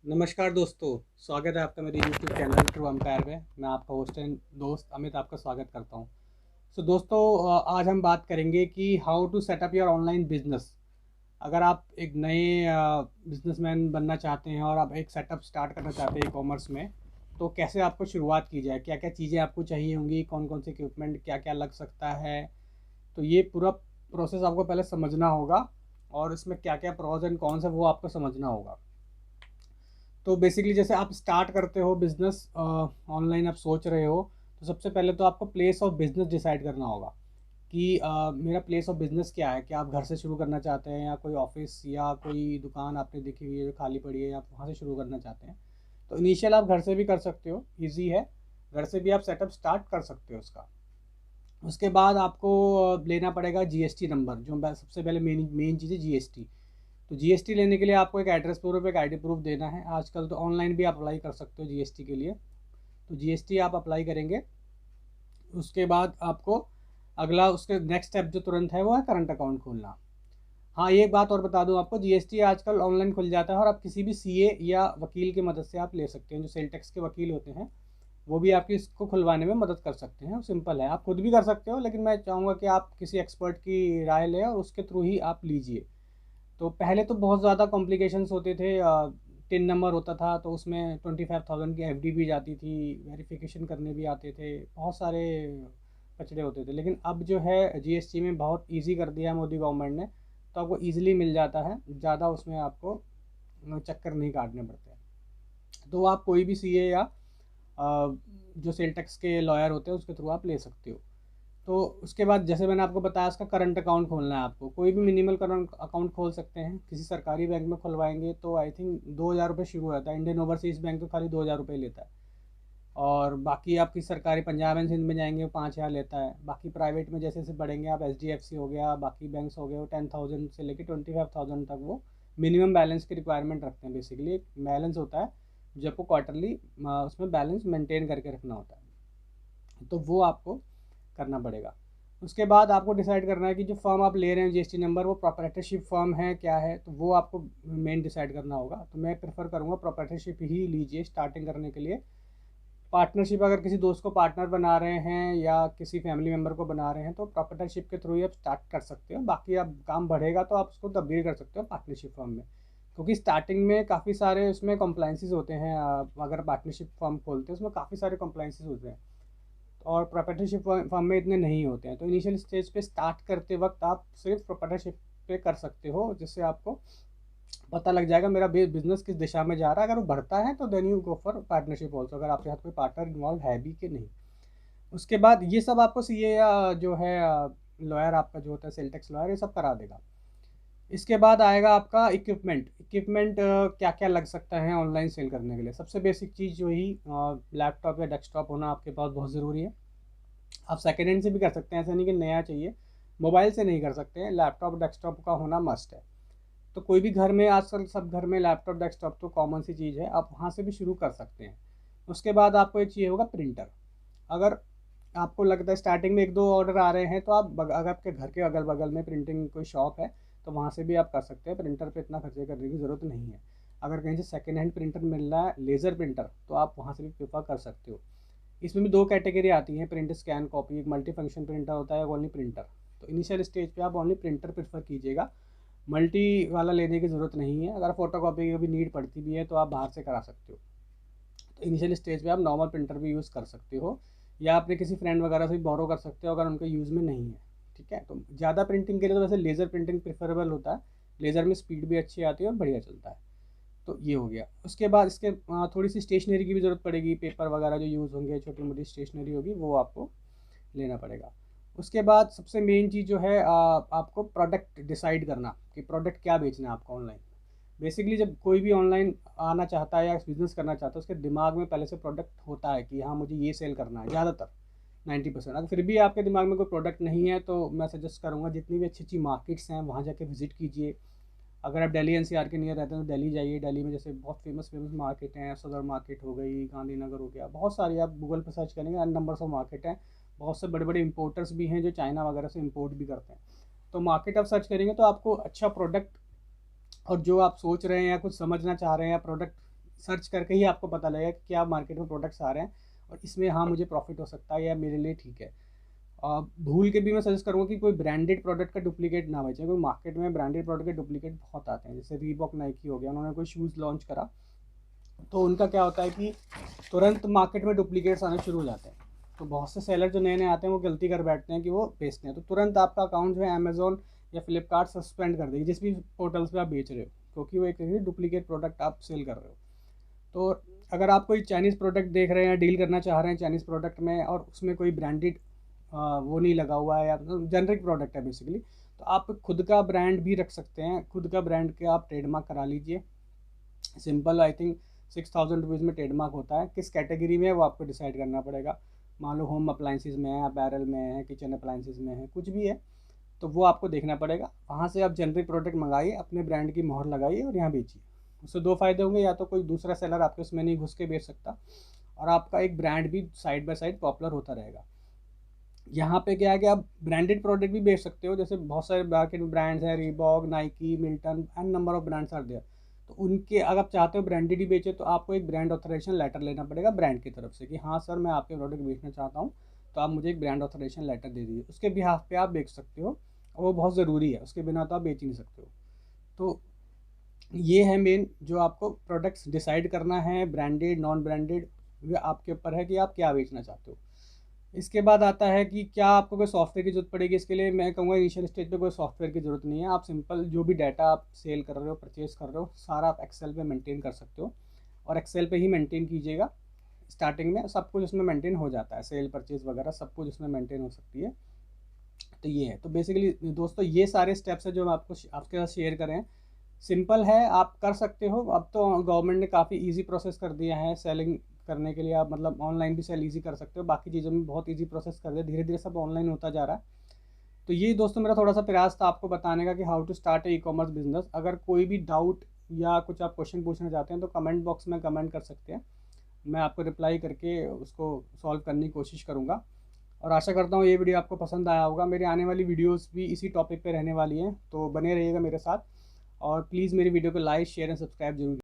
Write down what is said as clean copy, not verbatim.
नमस्कार दोस्तों। स्वागत है आपका मेरे YouTube चैनल ट्रू एम्पायर में। मैं आपका होस्ट एंड दोस्त अमित आपका स्वागत करता हूं। दोस्तों, आज हम बात करेंगे कि how to set up your online business. अगर आप एक नए बिजनेसमैन बनना चाहते हैं और आप एक सेटअप स्टार्ट करना चाहते हैं ई कॉमर्स में, तो कैसे आपको शुरुआत की जाए, क्या क्या चीज़ें आपको चाहिए होंगी, कौन कौन से इक्विपमेंट क्या क्या लग सकता है। तो ये पूरा प्रोसेस आपको पहले समझना होगा और इसमें क्या क्या प्रोज एंड कॉन्स है वो आपको समझना होगा। तो बेसिकली जैसे आप स्टार्ट करते हो बिजनेस ऑनलाइन, आप सोच रहे हो, तो सबसे पहले तो आपको प्लेस ऑफ बिजनेस डिसाइड करना होगा कि मेरा प्लेस ऑफ बिजनेस क्या है। क्या आप घर से शुरू करना चाहते हैं या कोई ऑफिस या कोई दुकान आपने देखी हुई है जो खाली पड़ी है, या आप वहाँ से शुरू करना चाहते हैं। तो इनिशियल आप घर से भी कर सकते हो, ईजी है। घर से भी आप सेटअप स्टार्ट कर सकते हो उसका। उसके बाद आपको लेना पड़ेगा जीएसटी नंबर, जो सबसे पहले मेन मेन चीज़ है जीएसटी। तो जीएसटी लेने के लिए आपको एक एड्रेस प्रूफ, एक आईडी प्रूफ देना है। आजकल तो ऑनलाइन भी आप अप्लाई कर सकते हो जीएसटी के लिए। तो जीएसटी आप अप्लाई करेंगे। उसके बाद आपको अगला उसके नेक्स्ट स्टेप जो तुरंत है वो है करंट अकाउंट खोलना। हाँ, ये बात और बता दूं आपको, जीएसटी आजकल ऑनलाइन खुल जाता है और आप किसी भी सीए या वकील की मदद से आप ले सकते हैं। जो सेल टैक्स के वकील होते हैं वो भी आपकी इसको खुलवाने में मदद कर सकते हैं। सिंपल है, आप खुद भी कर सकते हो, लेकिन मैं चाहूँगा कि आप किसी एक्सपर्ट की राय लें और उसके थ्रू ही आप लीजिए। तो पहले तो बहुत ज़्यादा कॉम्प्लिकेशंस होते थे। टिन नंबर होता था तो उसमें 25,000 की एफडी भी जाती थी, वेरिफिकेशन करने भी आते थे, बहुत सारे कचड़े होते थे। लेकिन अब जो है जीएसटी में बहुत इजी कर दिया है मोदी गवर्नमेंट ने, तो आपको इजीली मिल जाता है, ज़्यादा उसमें आपको चक्कर नहीं काटने पड़ते हैं। तो आप कोई भी सीए या जो सेल टैक्स के लॉयर होते हैं उसके थ्रू आप ले सकते हो। तो उसके बाद जैसे मैंने आपको बताया, उसका करंट अकाउंट खोलना है आपको। कोई भी मिनिमल करंट अकाउंट खोल सकते हैं, किसी सरकारी बैंक में खुलवाएंगे तो आई थिंक 2,000 रुपये शुरू होता है। इंडियन ओवरसीज़ बैंक तो खाली 2,000 रुपये लेता है। और बाकी आप किसी सरकारी पंजाब एंड सिंध में जाएंगे वो 5,000 लेता है। बाकी प्राइवेट में जैसे जैसे बढ़ेंगे आप, एचडीएफसी हो गया, बाकी बैंक्स हो गए, वो 10,000 से लेकर 25,000 तक वो मिनिमम बैलेंस की रिक्वायरमेंट रखते हैं। बेसिकली एक बैलेंस होता है जो आपको क्वार्टरली उसमें बैलेंस मेंटेन करके रखना होता है, तो वो आपको करना पड़ेगा। उसके बाद आपको डिसाइड करना है कि जो फर्म आप ले रहे हैं जीएसटी नंबर, वो प्रोप्राइटरशिप फर्म है क्या है, तो वो आपको मेन डिसाइड करना होगा। तो मैं प्रेफर करूँगा प्रोप्राइटरशिप ही लीजिए स्टार्टिंग करने के लिए। पार्टनरशिप, अगर किसी दोस्त को पार्टनर बना रहे हैं या किसी फैमिली मेम्बर को बना रहे हैं तो प्रोप्राइटरशिप के थ्रू ही आप स्टार्ट कर सकते हो। बाकी अब काम बढ़ेगा तो आप उसको तब्दील कर सकते हो पार्टनरशिप फर्म में, क्योंकि स्टार्टिंग में काफ़ी सारे उसमें कॉम्प्लाइंसेस होते हैं। अगर पार्टनरशिप फर्म खोलते हैं उसमें काफ़ी सारे कॉम्प्लाइंसेस होते हैं और प्रोप्राइटरशिप फर्म में इतने नहीं होते हैं। तो इनिशियल स्टेज पे स्टार्ट करते वक्त आप सिर्फ प्रोप्राइटरशिप पे कर सकते हो, जिससे आपको पता लग जाएगा मेरा बिजनेस किस दिशा में जा रहा है। अगर वो बढ़ता है तो then you go for partnership also, अगर आपके साथ कोई पार्टनर इन्वॉल्व है भी कि नहीं। उसके बाद ये सब आपको सीए या जो है लॉयर आपका जो होता है सेल टैक्स लॉयर, ये सब करा देगा। इसके बाद आएगा आपका इक्विपमेंट। इक्विपमेंट क्या क्या लग सकता है ऑनलाइन सेल करने के लिए। सबसे बेसिक चीज़ जो ही लैपटॉप या डेस्कटॉप होना आपके पास बहुत ज़रूरी है। आप सेकेंड हैंड से भी कर सकते हैं, ऐसा नहीं कि नया चाहिए। मोबाइल से नहीं कर सकते हैं, लैपटॉप डेस्कटॉप का होना मस्ट है। तो कोई भी घर में आजकल सब घर में लैपटॉप डेस्कटॉप तो कॉमन सी चीज़ है, आप वहाँ से भी शुरू कर सकते हैं। उसके बाद आपको एक चाहिए होगा प्रिंटर। अगर आपको लगता है स्टार्टिंग में एक दो ऑर्डर आ रहे हैं तो आप अगर आपके घर के अगल बगल में प्रिंटिंग कोई शॉप है तो वहाँ से भी आप कर सकते हैं। प्रिंटर पे इतना खर्चे करने की ज़रूरत नहीं है। अगर कहीं से सेकेंड हैंड प्रिंटर मिल रहा है, लेज़र प्रिंटर, तो आप वहाँ से भी प्रेफर कर सकते हो। इसमें भी दो कैटेगरी आती हैं, प्रिंट स्कैन कॉपी। एक मल्टी फंक्शन प्रिंटर होता है, ओनली प्रिंटर। तो इनिशियल स्टेज पे आप ओनली प्रिंटर प्रेफर कीजिएगा, मल्टी वाला लेने की ज़रूरत नहीं है। अगर फोटो कॉपी की भी नीड पड़ती भी है तो आप बाहर से करा सकते हो। तो इनिशियल स्टेज पे आप नॉर्मल प्रिंटर भी यूज़ कर सकते हो, या अपने किसी फ्रेंड वगैरह से भी बोरो कर सकते हो अगर उनके यूज़ में नहीं है। ठीक है, तो ज़्यादा प्रिंटिंग के लिए तो वैसे लेज़र प्रिंटिंग प्रेफरेबल होता है। लेज़र में स्पीड भी अच्छी आती है और बढ़िया चलता है। तो ये हो गया। उसके बाद इसके थोड़ी सी स्टेशनरी की भी ज़रूरत पड़ेगी। पेपर वगैरह जो यूज़ होंगे, छोटी मोटी स्टेशनरी होगी, वो आपको लेना पड़ेगा। उसके बाद सबसे मेन चीज़ जो है आपको प्रोडक्ट डिसाइड करना कि प्रोडक्ट क्या बेचना है आपको ऑनलाइन। बेसिकली जब कोई भी ऑनलाइन आना चाहता है या बिज़नेस करना चाहता है, उसके दिमाग में पहले से प्रोडक्ट होता है कि हाँ मुझे ये सेल करना है। ज़्यादातर 90%। अगर फिर भी आपके दिमाग में कोई प्रोडक्ट नहीं है तो मैं सजेस्ट करूँगा जितनी भी अच्छी अच्छी मार्केट्स हैं वहाँ जाके विजिट कीजिए। अगर आप दिल्ली एनसीआर के नियर रहते हैं तो दिल्ली जाइए। दिल्ली में जैसे बहुत फेमस फेमस मार्केट हैं, सदर मार्केट हो गई, गांधीनगर हो गया, बहुत सारी। आप गूगल पर सर्च करेंगे अन नंबर्स ऑफ मार्केट हैं। बहुत से बड़े बड़े इंपोर्टर्स भी हैं जो चाइना वगैरह से इंपोर्ट भी करते हैं। तो मार्केट आप सर्च करेंगे तो आपको अच्छा प्रोडक्ट और जो आप सोच रहे हैं या कुछ समझना चाह रहे हैं या प्रोडक्ट सर्च करके ही आपको पता लगेगा कि क्या मार्केट में प्रोडक्ट्स आ रहे हैं और इसमें हाँ मुझे प्रॉफिट हो सकता है या मेरे लिए ठीक है। भूल के भी मैं सजेस्ट करूँगा कि कोई ब्रांडेड प्रोडक्ट का डुप्लीकेट ना बेचें, क्योंकि मार्केट में ब्रांडेड प्रोडक्ट के डुप्लीकेट बहुत आते हैं। जैसे रीबॉक, नाइकी हो गया, उन्होंने कोई शूज़ लॉन्च करा तो उनका क्या होता है कि तुरंत मार्केट में डुप्लीकेट्स आने शुरू हो जाते हैं। तो बहुत से सेलर जो नए नए आते हैं वो गलती कर बैठते हैं कि वो बेचते हैं, तो तुरंत आपका अकाउंट जो है अमेजोन या फ्लिपकार्ट सस्पेंड कर देगी जिस भी पोर्टल्स पे आप बेच रहे हो, क्योंकि वो एक डुप्लीकेट प्रोडक्ट आप सेल कर रहे हो। तो अगर आप कोई चाइनीज़ प्रोडक्ट देख रहे हैं, डील करना चाह रहे हैं चाइनीज़ प्रोडक्ट में और उसमें कोई ब्रांडेड वो नहीं लगा हुआ है या जेनरिक प्रोडक्ट है बेसिकली, तो आप खुद का ब्रांड भी रख सकते हैं। खुद का ब्रांड के आप ट्रेडमार्क करा लीजिए। सिंपल, आई थिंक 6,000 रुपीज़ में ट्रेडमार्क होता है। किस कैटेगरी में है वो आपको डिसाइड करना पड़ेगा। मान लो होम अप्लाइंसिस में है, अपैरल में है, किचन अप्लाइंसिस में है, कुछ भी है, तो वो आपको देखना पड़ेगा। वहाँ से आप जेनरिक प्रोडक्ट मंगाइए, अपने ब्रांड की मोहर लगाइए और यहाँ बेचिए। उससे दो फायदे होंगे, या तो कोई दूसरा सेलर आपके उसमें नहीं घुस के बेच सकता और आपका एक ब्रांड भी साइड बाय साइड पॉपुलर होता रहेगा। यहाँ पे क्या है कि आप ब्रांडेड प्रोडक्ट भी बेच सकते हो। जैसे बहुत सारे मार्केट में ब्रांड्स हैं, Reebok, Nike, Milton and number of brands are there. तो उनके अगर आप चाहते हो ब्रांडेड ही बेचे तो आपको एक ब्रांड ऑथराइजेशन लेटर लेना पड़ेगा ब्रांड की तरफ से कि हाँ सर मैं आपके प्रोडक्ट बेचना चाहता हूँ, तो आप मुझे एक ब्रांड ऑथराइजेशन लेटर दे दीजिए। उसके बिहाफ पे आप बेच सकते हो और वो बहुत ज़रूरी है, उसके बिना तो आप बेच ही नहीं सकते हो। तो ये है मेन जो आपको प्रोडक्ट्स डिसाइड करना है, ब्रांडेड नॉन ब्रांडेड, ये आपके ऊपर है कि आप क्या बेचना चाहते हो। इसके बाद आता है कि क्या आपको कोई सॉफ्टवेयर की ज़रूरत पड़ेगी। इसके लिए मैं कहूँगा इनिशियल स्टेज पे कोई सॉफ्टवेयर की ज़रूरत नहीं है। आप सिंपल जो भी डाटा आप सेल कर रहे हो, परचेज़ कर रहे हो, सारा आप एक्सेल पे मेंटेन कर सकते हो और एक्सेल पे ही मेंटेन कीजिएगा। स्टार्टिंग में सब कुछ उसमें मेंटेन हो जाता है, सेल परचेज़ वगैरह सब कुछ उसमें मेंटेन हो सकती है। तो ये है। तो बेसिकली दोस्तों ये सारे स्टेप्स हैं जो मैं आपके साथ शेयर करें। सिंपल है, आप कर सकते हो। अब तो गवर्नमेंट ने काफ़ी इजी प्रोसेस कर दिया है सेलिंग करने के लिए। आप मतलब ऑनलाइन भी सेल इजी कर सकते हो, बाकी चीज़ों में बहुत इजी प्रोसेस कर दिया, धीरे धीरे सब ऑनलाइन होता जा रहा है। तो ये दोस्तों मेरा थोड़ा सा प्रयास था आपको बताने का कि how to start e commerce business. अगर कोई भी डाउट या कुछ आप क्वेश्चन पूछना चाहते हैं तो कमेंट बॉक्स में कमेंट कर सकते हैं, मैं आपको रिप्लाई करके उसको सॉल्व करने की कोशिश करूँगा। और आशा करता हूँ ये वीडियो आपको पसंद आया होगा। मेरी आने वाली वीडियोस भी इसी टॉपिक पे रहने वाली हैं, तो बने रहिएगा मेरे साथ और प्लीज़ मेरी वीडियो को लाइक, शेयर एंड सब्सक्राइब जरूर।